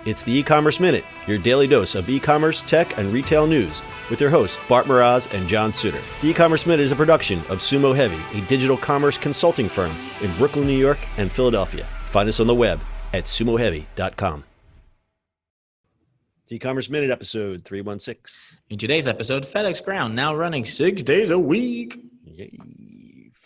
It's the E-Commerce Minute, your daily dose of e-commerce, tech, and retail news with your hosts Bart Mraz and John Suter. The E-Commerce Minute is a production of Sumo Heavy, a digital commerce consulting firm in Brooklyn, New York, and Philadelphia. Find us on the web at sumoheavy.com. The E-Commerce Minute, episode 316. In today's episode, FedEx Ground now running 6 days a week. Yay.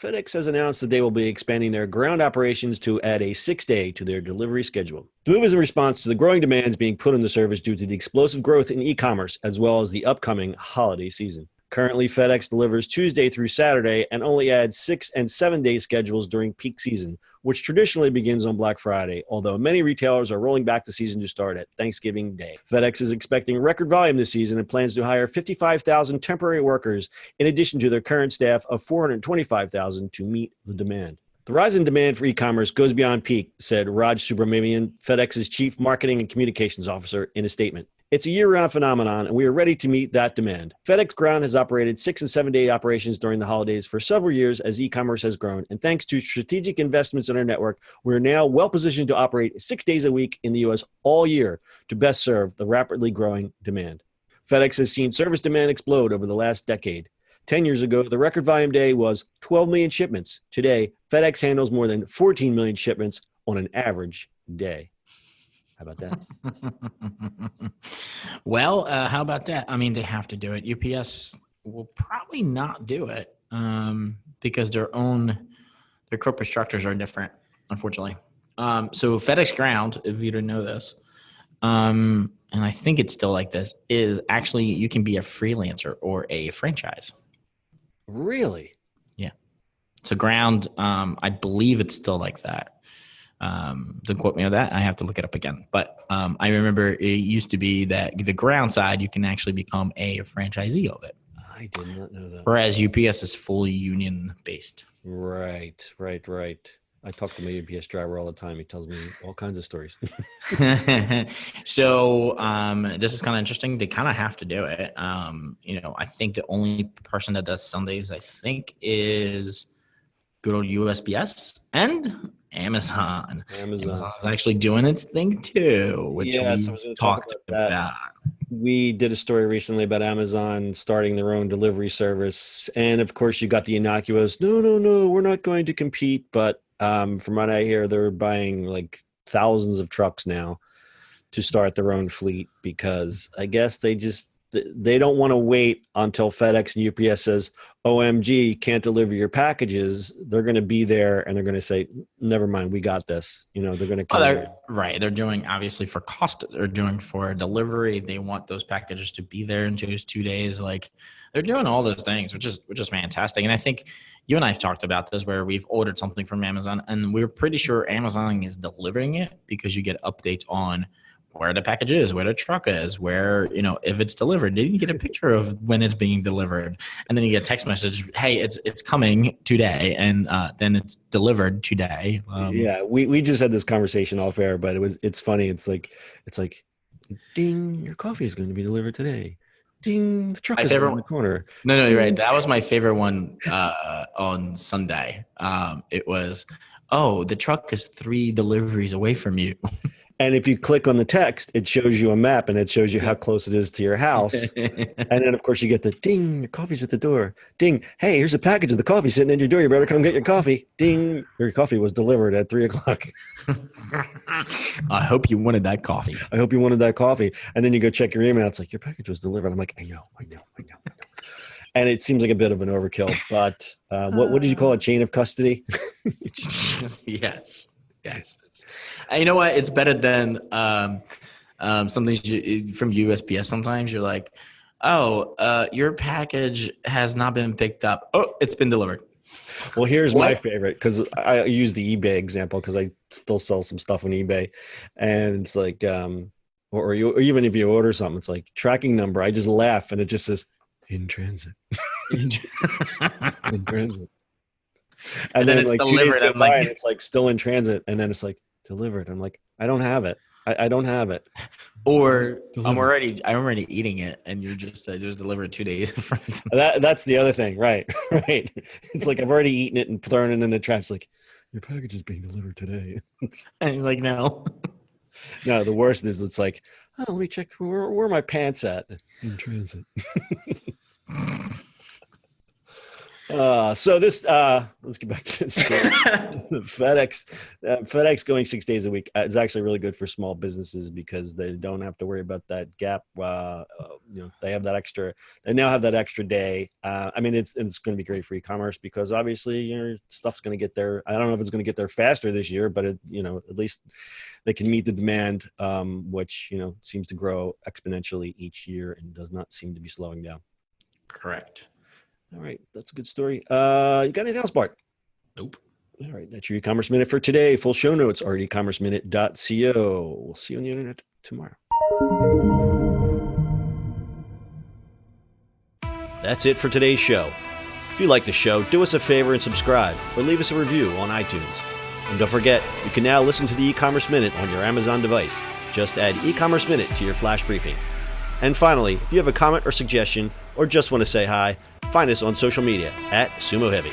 FedEx has announced that they will be expanding their ground operations to add a 6-day to their delivery schedule. The move is in response to the growing demands being put on the service due to the explosive growth in e-commerce, as well as the upcoming holiday season. Currently, FedEx delivers Tuesday through Saturday and only adds 6- and 7-day schedules during peak season, which traditionally begins on Black Friday, although many retailers are rolling back the season to start at Thanksgiving Day. FedEx is expecting record volume this season and plans to hire 55,000 temporary workers in addition to their current staff of 425,000 to meet the demand. The rise in demand for e-commerce goes beyond peak, said Raj Subramanian, FedEx's chief marketing and communications officer, in a statement. It's a year-round phenomenon, and we are ready to meet that demand. FedEx Ground has operated 6- and 7-day operations during the holidays for several years as e-commerce has grown, and thanks to strategic investments in our network, we're now well-positioned to operate 6 days a week in the U.S. all year to best serve the rapidly growing demand. FedEx has seen service demand explode over the last decade. 10 years ago, the record volume day was 12 million shipments. Today, FedEx handles more than 14 million shipments on an average day. How about that? Well, how about that? I mean, they have to do it. UPS will probably not do it because their corporate structures are different, unfortunately. So FedEx Ground, if you didn't know this, and I think it's still like this, is actually you can be a freelancer or a franchise. Really? Yeah. So Ground, I believe it's still like that. Don't quote me on that. I have to look it up again. But I remember it used to be that the Ground side, you can actually become a franchisee of it. I did not know that. Whereas UPS is fully union based. Right. I talk to my UPS driver all the time. He tells me all kinds of stories. So this is kind of interesting. They kind of have to do it. I think the only person that does Sundays, I think, is good old USPS and Amazon. Amazon is actually doing its thing too, which we talked about. We did a story recently about Amazon starting their own delivery service. And of course, you got the innocuous, no, we're not going to compete. But from what I hear, they're buying like thousands of trucks now to start their own fleet because I guess they don't want to wait until FedEx and UPS says, OMG, can't deliver your packages. They're going to be there and they're going to say, never mind, we got this. They're going to come. Right. They're doing, obviously, for cost. They're doing for delivery. They want those packages to be there in just 2 days. Like, they're doing all those things, which is fantastic. And I think you and I have talked about this where we've ordered something from Amazon and we're pretty sure Amazon is delivering it because you get updates on where the package is, where the truck is, where, if it's delivered. Then you get a picture of when it's being delivered. And then you get a text message, hey, it's coming today. And then it's delivered today. Yeah, we just had this conversation off air, but it's funny. It's like, ding, your coffee is going to be delivered today. Ding, the truck is around the corner. No, you're right. That was my favorite one on Sunday. It was, the truck is 3 deliveries away from you. And if you click on the text, it shows you a map and it shows you how close it is to your house. And then, of course, you get the ding, your coffee's at the door. Ding, hey, here's a package of the coffee sitting at your door. You better come get your coffee. Ding, your coffee was delivered at 3:00. I hope you wanted that coffee. And then you go check your email. It's like, your package was delivered. I'm like, I know. And it seems like a bit of an overkill. But what did you call it? Chain of custody? Yes. You know what? It's better than something from USPS. Sometimes you're like, your package has not been picked up. Oh, it's been delivered. Well, here's my favorite because I use the eBay example because I still sell some stuff on eBay. And it's like, or even if you order something, it's like tracking number. I just laugh and it just says in transit. In transit. And then it's like delivered. I'm like, it's like still in transit, and then it's like delivered. I'm like, I don't have it. I don't have it. Or I'm already eating it, and you just it was delivered 2 days. That's the other thing, right? Right. It's like I've already eaten it and thrown it in the trash. It's like your package is being delivered today. And you're like, no. No, the worst is it's like, oh, let me check where are my pants at in transit. So this, let's get back to the story. FedEx going 6 days a week is actually really good for small businesses because they don't have to worry about that gap. They have that extra. They now have that extra day. I mean, it's going to be great for e-commerce because obviously, stuff's going to get there. I don't know if it's going to get there faster this year, but at least they can meet the demand, which seems to grow exponentially each year and does not seem to be slowing down. Correct. All right. That's a good story. You got anything else, Bart? Nope. All right. That's your e-commerce minute for today. Full show notes are at ecommerceminute.co. We'll see you on the internet tomorrow. That's it for today's show. If you like the show, do us a favor and subscribe or leave us a review on iTunes. And don't forget, you can now listen to the e-commerce minute on your Amazon device. Just add e-commerce minute to your flash briefing. And finally, if you have a comment or suggestion or just want to say hi, find us on social media at Sumo Heavy.